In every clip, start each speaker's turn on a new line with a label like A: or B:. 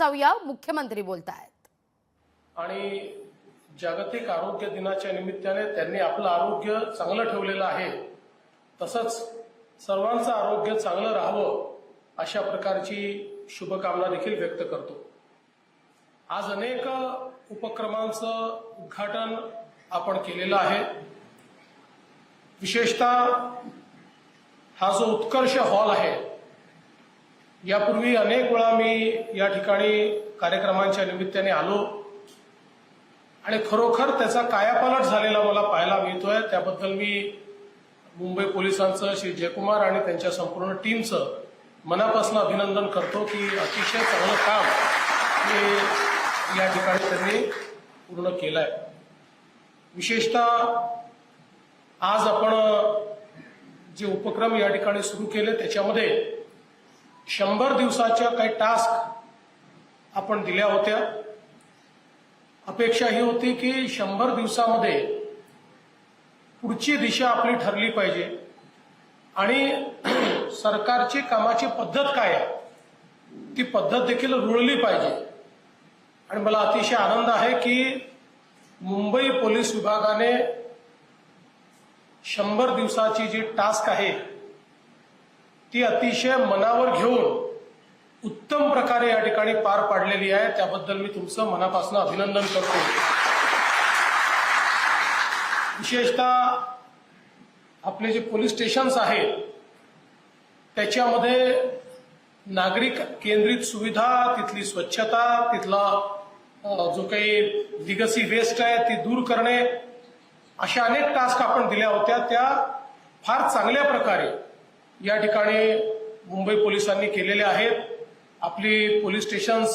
A: जाऊया, मुख्यमंत्री बोलतायत।
B: आणि जागतिक आरोग्य दिनाच्या निमित्ताने त्यांनी आपलं आरोग्य चांगलं ठेवलेलं आहे, तसंच सर्वांचं आरोग्य चांगलं राहावं अशा प्रकारची शुभकामना देखील व्यक्त करतो। आज अनेक उपक्रमांचं उद्घाटन आपण केलेलं आहे। विशेषतः हा जो उत्कर्ष हॉल आहे, यापूर्वी अनेक वेळा मी या ठिकाणी कार्यक्रमांच्या निमित्ताने आलो आणि खरोखर त्याचा कायापालट झालेला मला पाहायला मिळतोय। त्याबद्दल मी मुंबई पोलिसांचं श्री जयकुमार आणि त्यांच्या संपूर्ण टीमचं मनापासून अभिनंदन करतो की अतिशय चांगलं काम हे या ठिकाणी त्यांनी पूर्ण केलंय। विशेषतः आज आपण जे उपक्रम या ठिकाणी सुरू केले त्याच्यामध्ये 100 दिवसाच्या काही टास्क आपण दिल्या होत्या। अपेक्षा ही होती की 100 दिवसामध्ये पुढची दिशा आपली ठरली पाहिजे आणि सरकारची कामाची पद्धत काय आहे ती पद्धत देखील रुळली पाहिजे। आणि मला अतिशय आनंद आहे की मुंबई पोलीस विभागाने 100 दिवसाची जी टास्क आहे ती अतिशय मनावर घेऊन उत्तम प्रकारे या ठिकाणी पार पाडलेली आहे। त्याबद्दल मी तुमचं मनापासून अभिनंदन करतो। विशेषतः आपले जे पोलीस स्टेशन्स आहेत त्याच्यामध्ये नागरिक केंद्रित सुविधा, तिथली स्वच्छता, तिथला जो काही लिगसी वेस्ट आहे ती दूर करणे, अशा अनेक टास्क आपण दिल्या होत्या। त्या फार चांगल्या प्रकारे या ठिकाणी मुंबई पोलिसांनी केलेल्या आहेत। आपली पोलीस स्टेशन्स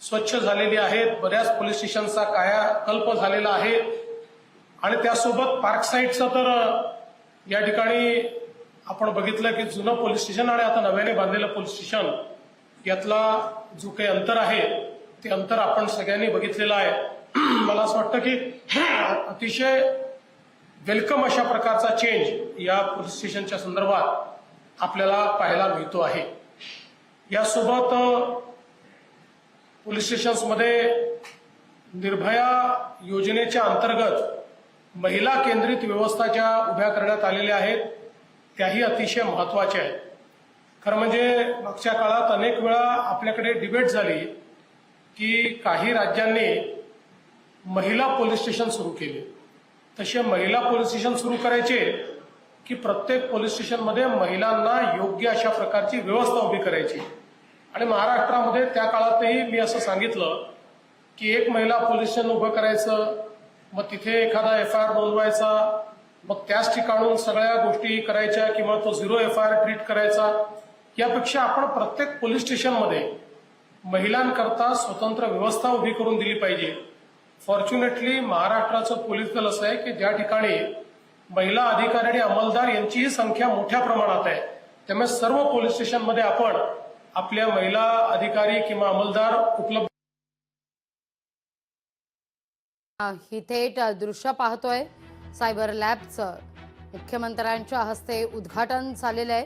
B: स्वच्छ झालेली आहेत, बऱ्याच पोलीस स्टेशनचा कायाकल्प झालेला आहे आणि त्यासोबत पार्क साईडचं तर या ठिकाणी आपण बघितलं की जुनं पोलीस स्टेशन आणि आता नव्याने बांधलेलं पोलीस स्टेशन यातला जो काही अंतर आहे ते अंतर आपण सगळ्यांनी बघितलेलं आहे। मला असं वाटतं की अतिशय वेलकम अशा प्रकारचा चेंज या पोलीस स्टेशनच्या संदर्भात आपल्याला पाहायला मिळतो आहे। यासोबत पोलीस स्टेशन्समध्ये निर्भया योजनेच्या अंतर्गत महिला केंद्रित व्यवस्था ज्या उभ्या करण्यात आलेल्या आहेत त्याही अतिशय महत्वाच्या आहेत। खरं म्हणजे मागच्या काळात अनेक वेळा आपल्याकडे डिबेट झाली की काही राज्यांनी महिला पोलीस स्टेशन सुरू केले, तसे महिला पोलीस स्टेशन सुरू करायचे की प्रत्येक पोलीस स्टेशनमध्ये महिलांना योग्य अशा प्रकारची व्यवस्था उभी करायची। आणि महाराष्ट्रामध्ये त्या काळातही मी असं सांगितलं की एक महिला पोलीस स्टेशन उभं करायचं, मग तिथे एखादा FIR नोंदवायचा, मग त्याच ठिकाणून सगळ्या गोष्टी करायच्या किंवा तो 0 FIR ट्रीट करायचा। यापेक्षा आपण प्रत्येक पोलीस स्टेशनमध्ये महिलांकरता स्वतंत्र व्यवस्था उभी करून दिली पाहिजे। फॉर्च्युनेटली महाराष्ट्राचं पोलीस दल असं आहे की ज्या ठिकाणी महिला अधिकारी आणि अंमलदार यांचीही संख्या मोठ्या प्रमाणात आहे, त्यामुळे सर्व पोलीस स्टेशनमध्ये आपण आपल्या महिला अधिकारी किंवा अंमलदार उपलब्ध।
A: ही थेट दृश्य पाहतोय सायबर लॅबचं मुख्यमंत्र्यांच्या हस्ते उद्घाटन झालेलं आहे।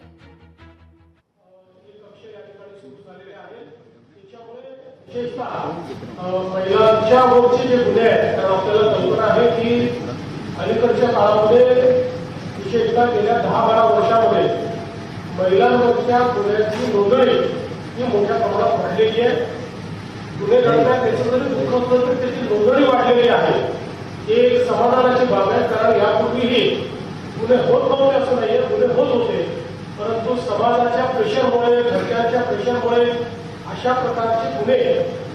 B: महिलांच्या वरचे जे गुन्हे आहेत तर आपल्याला कल्पना आहे की अलीकडच्या काळामध्ये विशेषतः गेल्या 10-12 वर्षामध्ये महिलांवरच्या गुन्ह्यांची नोंदणी ही मोठ्या प्रमाणात वाढलेली आहे। गुन्हे घडण्यात त्याचं जरी दुःख असलं तर त्याची नोंदणी वाढलेली आहे, ही एक समाधानाची बाब आहे। कारण यापूर्वीही गुन्हे होत नव्हते असं नाहीये, गुन्हे होत होते, परंतु समाजाच्या प्रेशरमुळे, घरच्यांच्या प्रेशरमुळे अशा प्रकारचे गुन्हे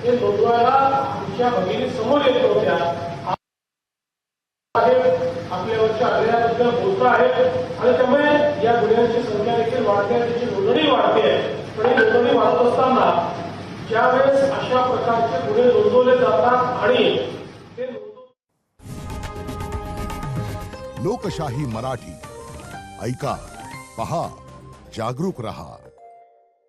B: हे नोंदवायला आमच्या भगिनी समोर येत होत्या। आपल्यावरच्या अन्यायाबद्दल बोलत आहेत आणि त्यामुळे या गुन्ह्यांची संख्या देखील वाढते, त्याची नोंदणी वाढते। पण ही नोंदणी वाढत असताना ज्यावेळेस अशा प्रकारचे गुन्हे नोंदवले जातात आणि ते
C: लोकशाही मराठी ऐका, पहा, जागरूक रहा।